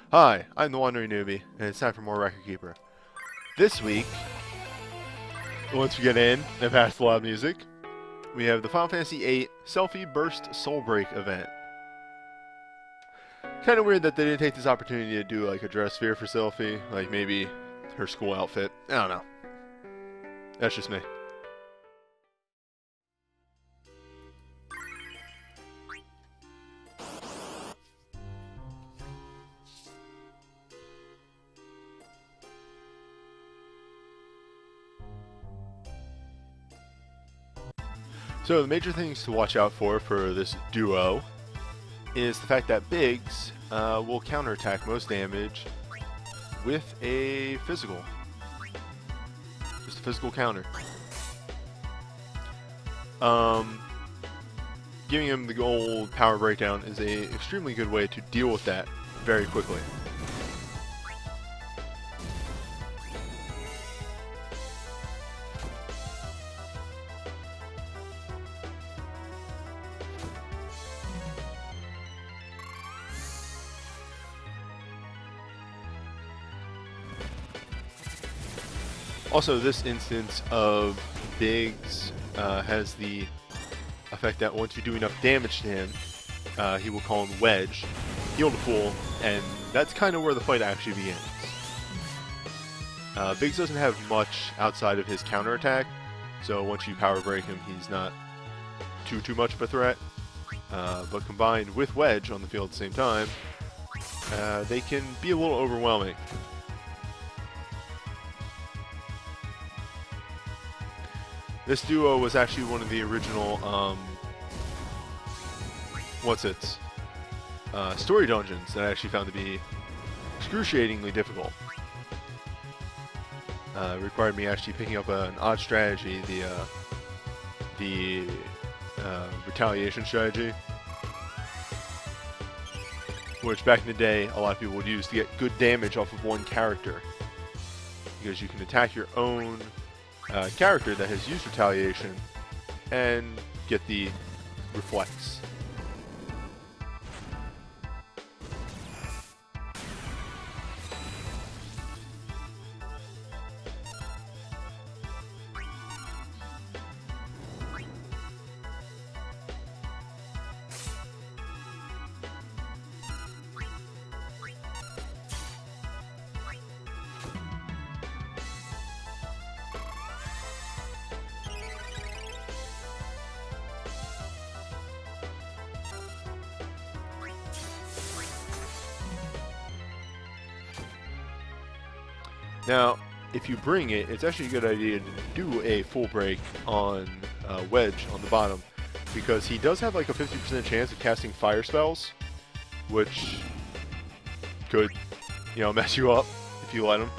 Hi, I'm the Wandering Newbie, and it's time for more Record Keeper. This week, once we get in and past the loud music, we have the Final Fantasy VIII Selfie Burst Soul Break event. Kind of weird that they didn't take this opportunity to do like a dress sphere for Selfie, like maybe her school outfit. I don't know. That's just me. So the major things to watch out for this duo is the fact that Biggs will counterattack most damage with a physical. Just a physical counter. Giving him the old power breakdown is a extremely good way to deal with that very quickly. Also, this instance of Biggs has the effect that once you do enough damage to him, he will call him Wedge, heal the fool, and that's kind of where the fight actually begins. Biggs doesn't have much outside of his counterattack, so once you power break him, he's not too much of a threat. But combined with Wedge on the field at the same time, they can be a little overwhelming. This duo was actually one of the original, story dungeons that I actually found to be excruciatingly difficult. It required me actually picking up an odd strategy, the retaliation strategy, which back in the day a lot of people would use to get good damage off of one character, because you can attack your own character that has used retaliation and get the reflex. Now, if you bring it, it's actually a good idea to do a full break on Wedge on the bottom, because he does have like a 50% chance of casting fire spells, which could, mess you up if you let him.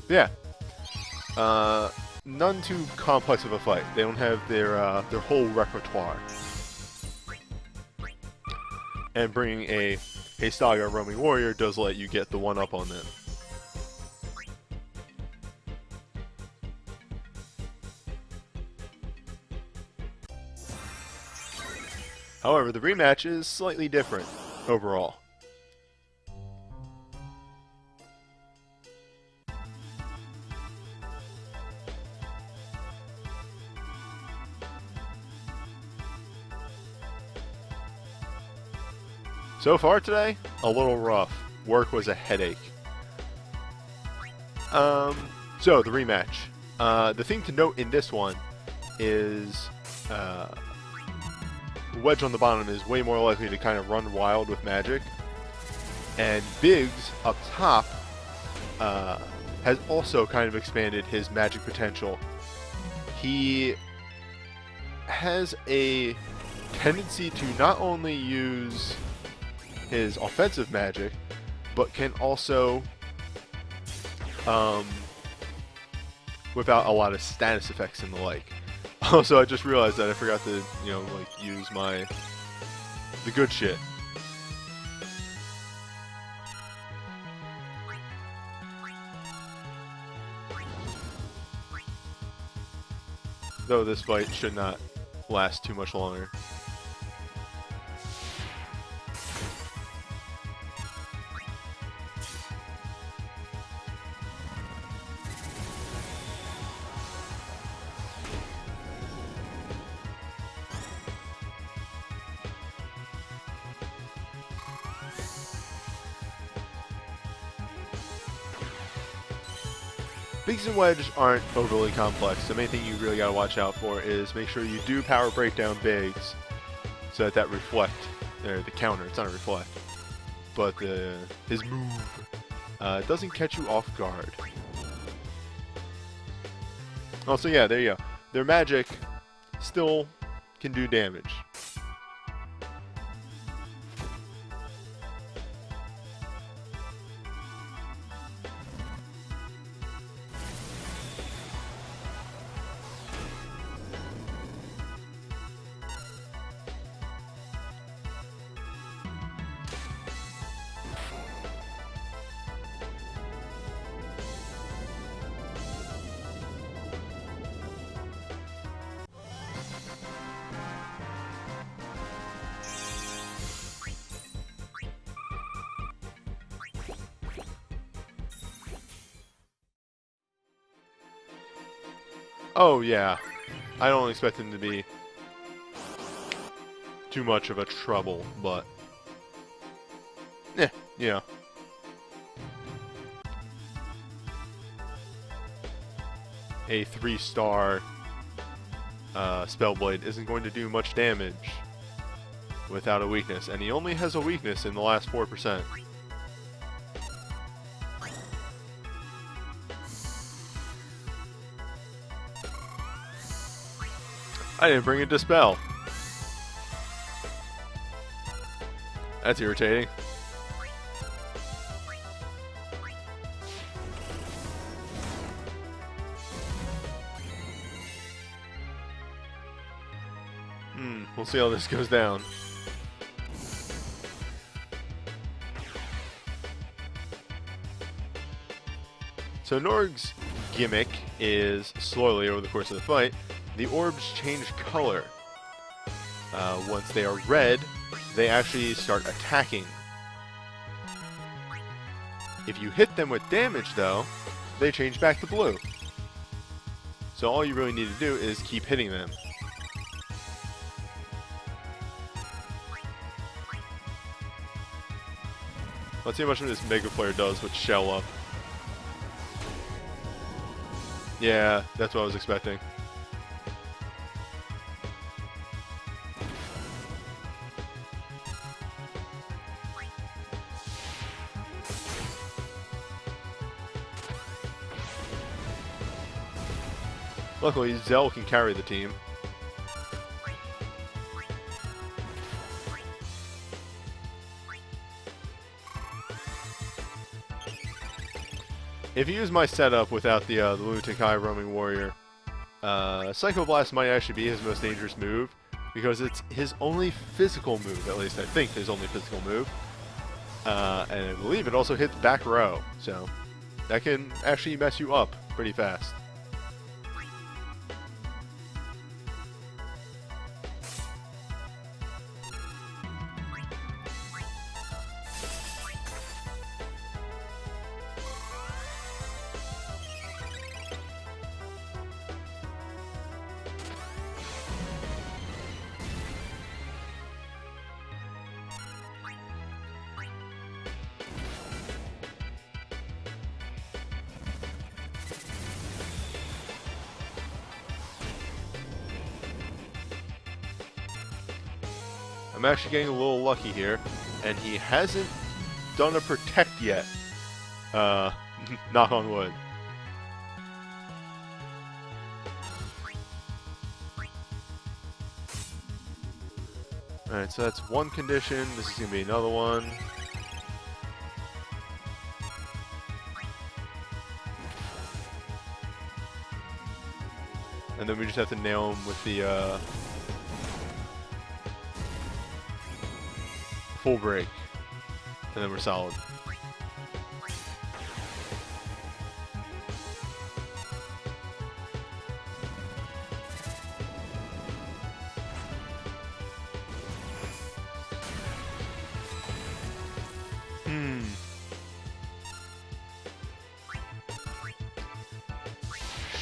Yeah. None too complex of a fight. They don't have their whole repertoire. And bringing a Saga roaming warrior does let you get the one up on them. However, the rematch is slightly different overall. So far today, a little rough. Work was a headache. So the rematch. The thing to note in this one is Wedge on the bottom is way more likely to kind of run wild with magic, and Biggs up top has also kind of expanded his magic potential. He has a tendency to not only use his offensive magic, but can also whip out a lot of status effects and the like. Also, I just realized that I forgot to, use the good shit. Though this fight should not last too much longer. Biggs and Wedge aren't overly complex. The main thing you really gotta watch out for is make sure you do power break down Biggs so that reflect, or the counter, it's not a reflect, but his move doesn't catch you off guard. Also, yeah, there you go. Their magic still can do damage. Oh yeah, I don't expect him to be too much of a trouble, but yeah. A 3-star Spellblade isn't going to do much damage without a weakness, and he only has a weakness in the last 4%. I didn't bring a Dispel. That's irritating. We'll see how this goes down. So Norg's gimmick is slowly over the course of the fight, the orbs change color. Once they are red, they actually start attacking. If you hit them with damage though, they change back to blue. So all you really need to do is keep hitting them. Let's see how much of this Mega Player does with Shell Up. Yeah, that's what I was expecting. Luckily, Zell can carry the team. If you use my setup without the Lunatic High Roaming Warrior, Psycho Blast might actually be his most dangerous move, because it's his only physical move, at least I think his only physical move. And I believe it also hits back row, so that can actually mess you up pretty fast. I'm actually getting a little lucky here, and he hasn't done a protect yet. Knock on wood. Alright, so that's one condition. This is going to be another one. And then we just have to nail him with the full break, and then we're solid.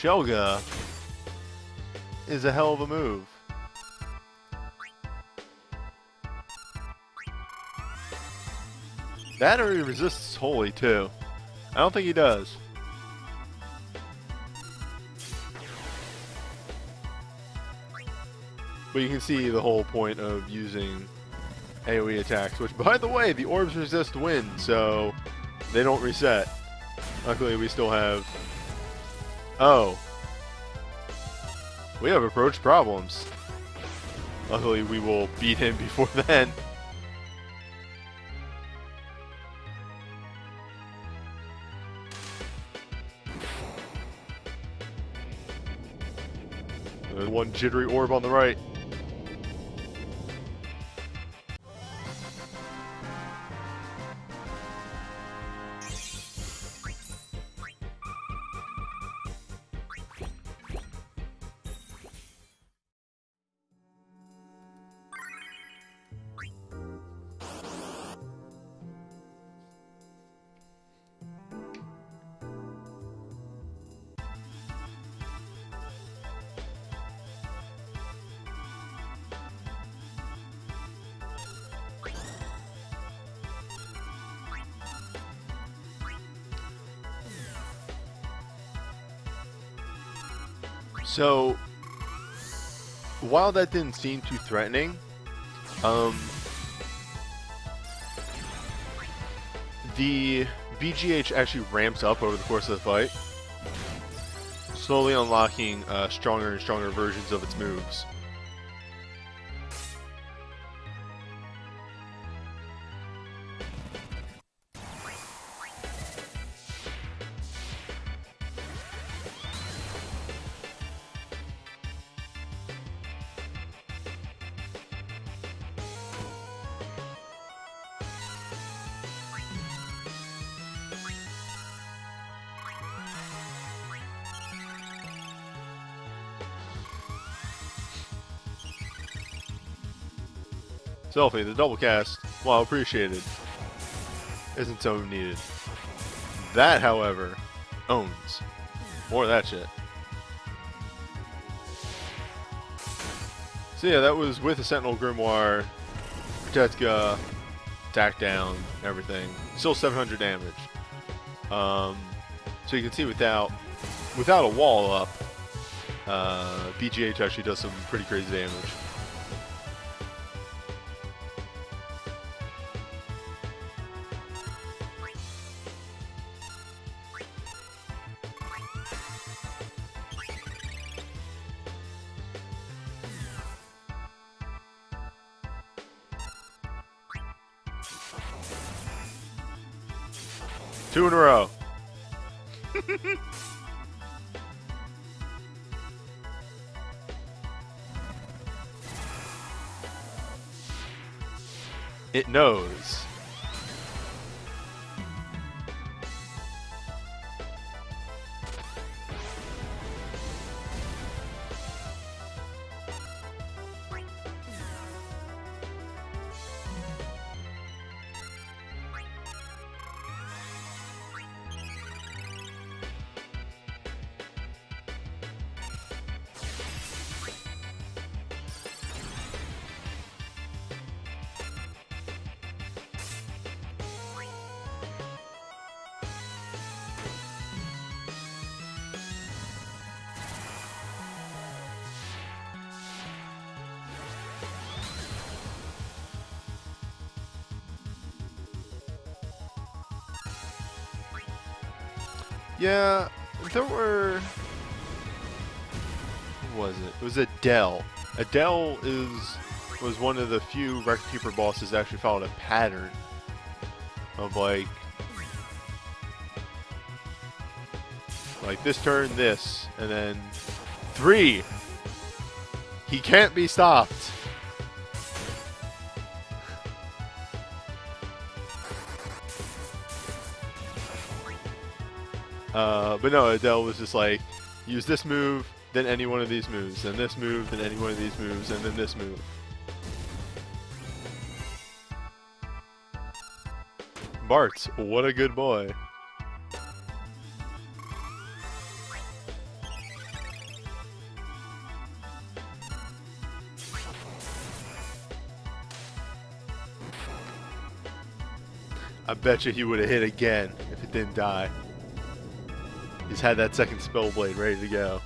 Shelga is a hell of a move. That or he resists Holy too. I don't think he does. But you can see the whole point of using AoE attacks, which, by the way, the orbs resist wind, so they don't reset. Luckily, we still have... Oh. We have approach problems. Luckily, we will beat him before then. There's one jittery orb on the right. So, while that didn't seem too threatening, the BGH actually ramps up over the course of the fight, slowly unlocking stronger and stronger versions of its moves. Selfie, the double cast, while appreciated, isn't so needed. That, however, owns. More of that shit. So yeah, that was with the Sentinel Grimoire, Tetka, attack down, everything. Still 700 damage. So you can see without a wall up, BGH actually does some pretty crazy damage. Two in a row. It knows. Yeah, there were... Who was it? It was Adele. Adele was one of the few Record Keeper bosses that actually followed a pattern of like this turn, this, and then 3. He can't be stopped. But no, Adele was just like, use this move, then any one of these moves, then this move, then any one of these moves, and then this move. Bart, what a good boy. I bet you he would have hit again if it didn't die. He's had that second spell blade ready to go.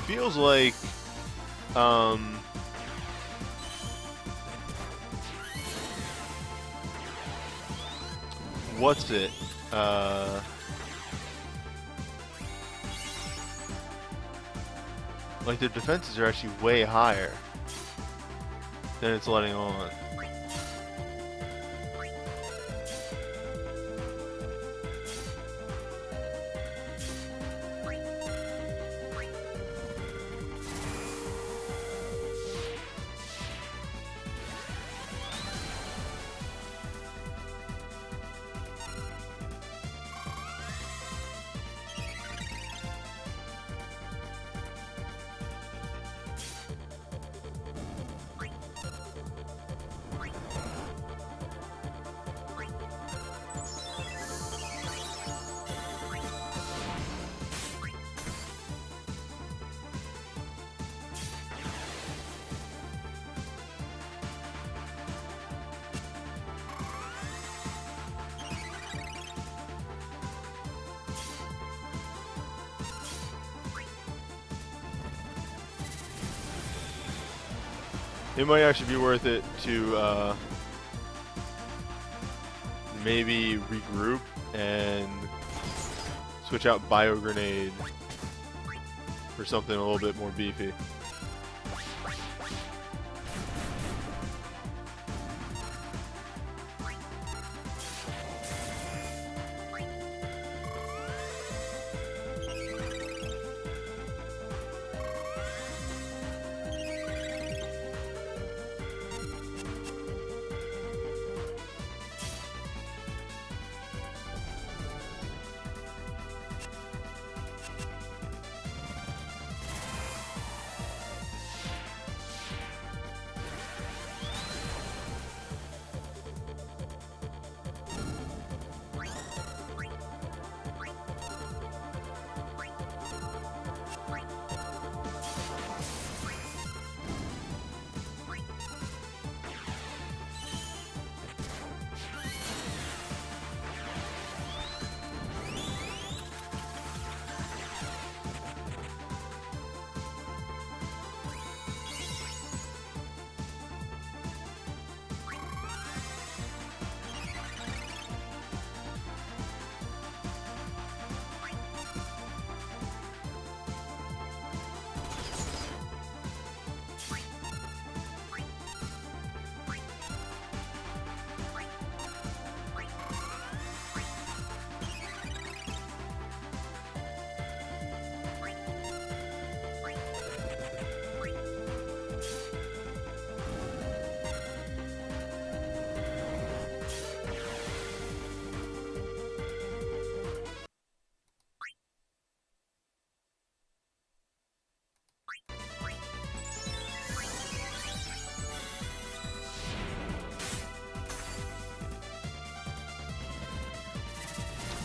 Feels like, what's it? Like their defenses are actually way higher than it's letting on. It might actually be worth it to maybe regroup and switch out Bio Grenade for something a little bit more beefy.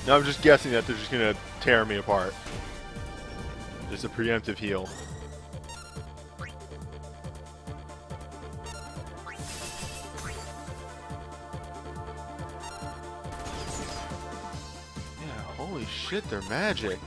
Now I'm just guessing that they're just gonna tear me apart. Just a preemptive heal. Yeah, holy shit, they're magic.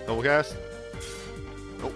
Double cast? Nope.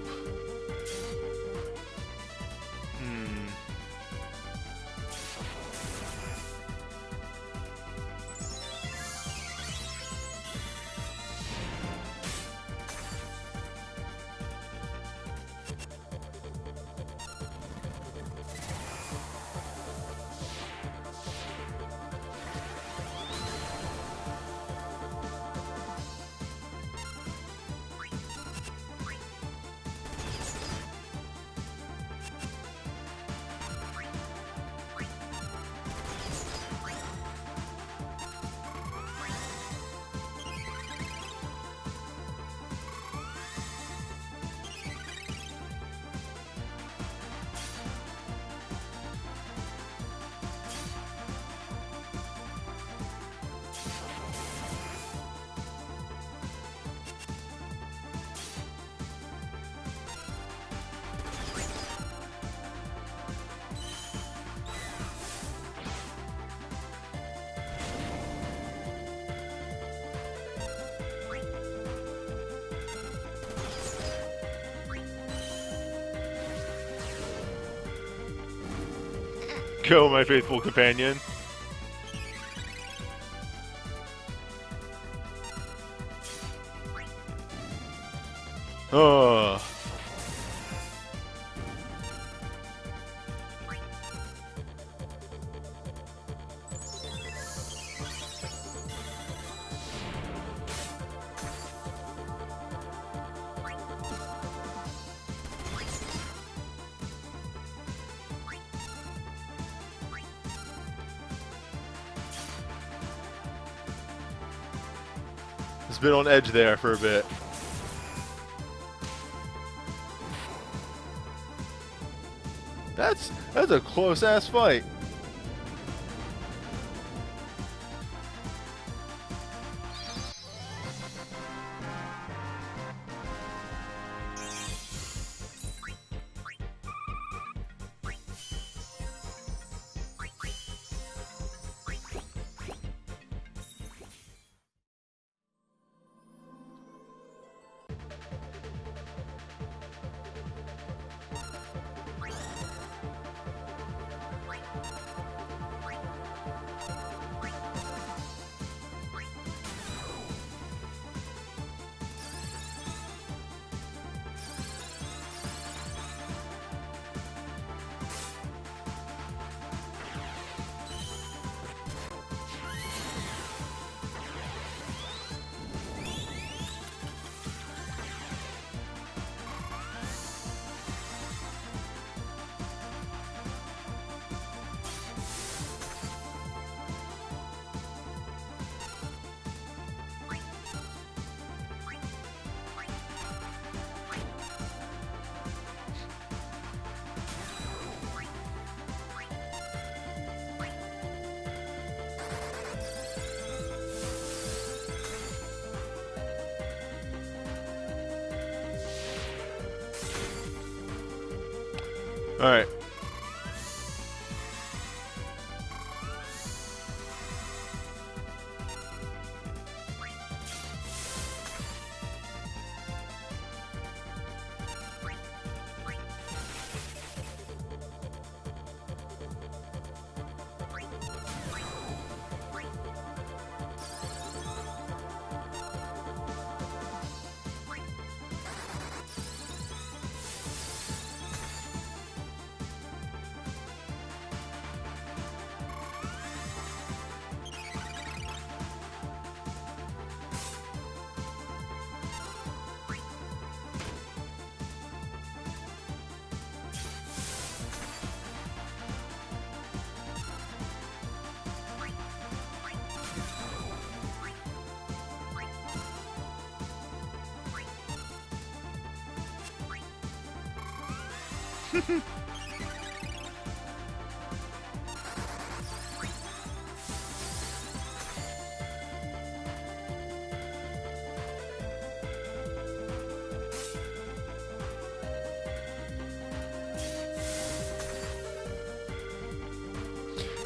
Go, my faithful companion. Oh. It's been on edge there for a bit. That's a close ass fight. All right.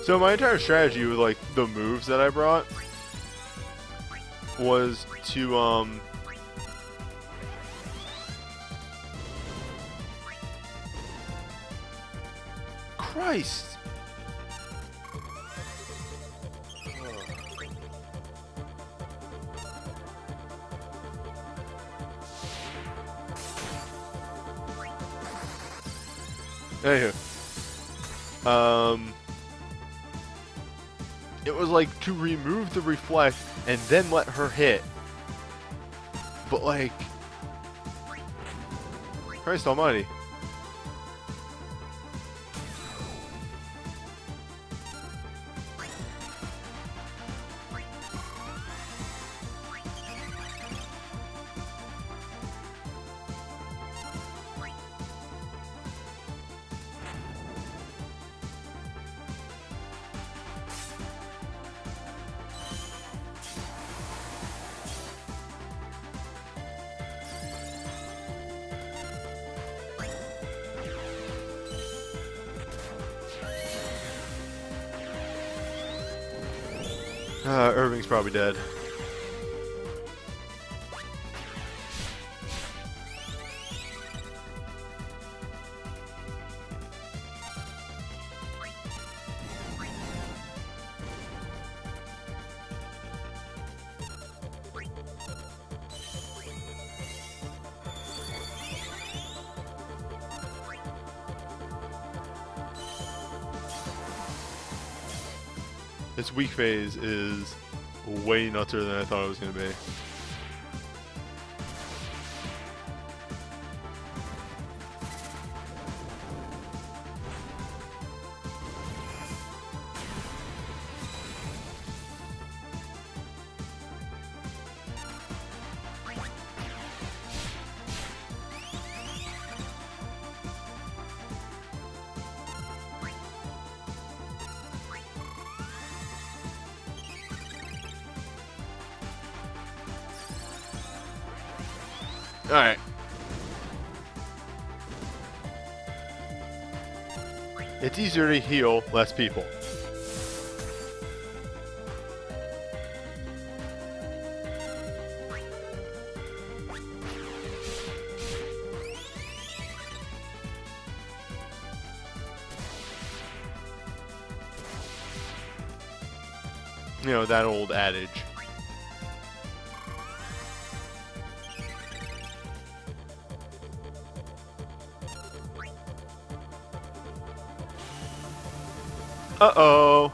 So my entire strategy with like the moves that I brought was to Christ! Anywho, it was like to remove the reflect and then let her hit. But like, Christ almighty. Irving's probably dead. Its weak phase is way nutter than I thought it was going to be. Alright. It's easier to heal less people. You know, that old adage. Uh-oh.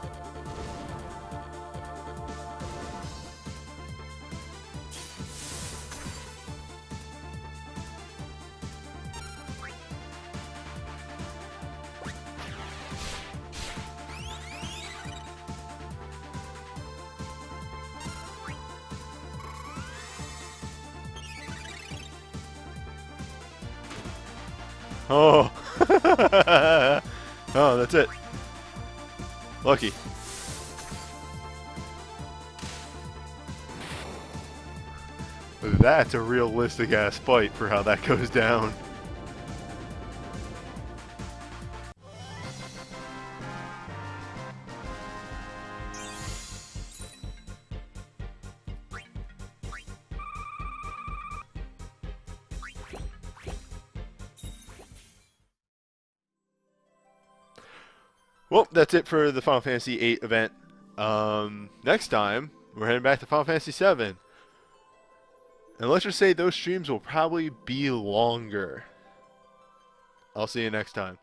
Oh. Oh, that's it. Lucky. That's a realistic ass fight for how that goes down. Well, that's it for the Final Fantasy VIII event. Next time, we're heading back to Final Fantasy VII. And let's just say those streams will probably be longer. I'll see you next time.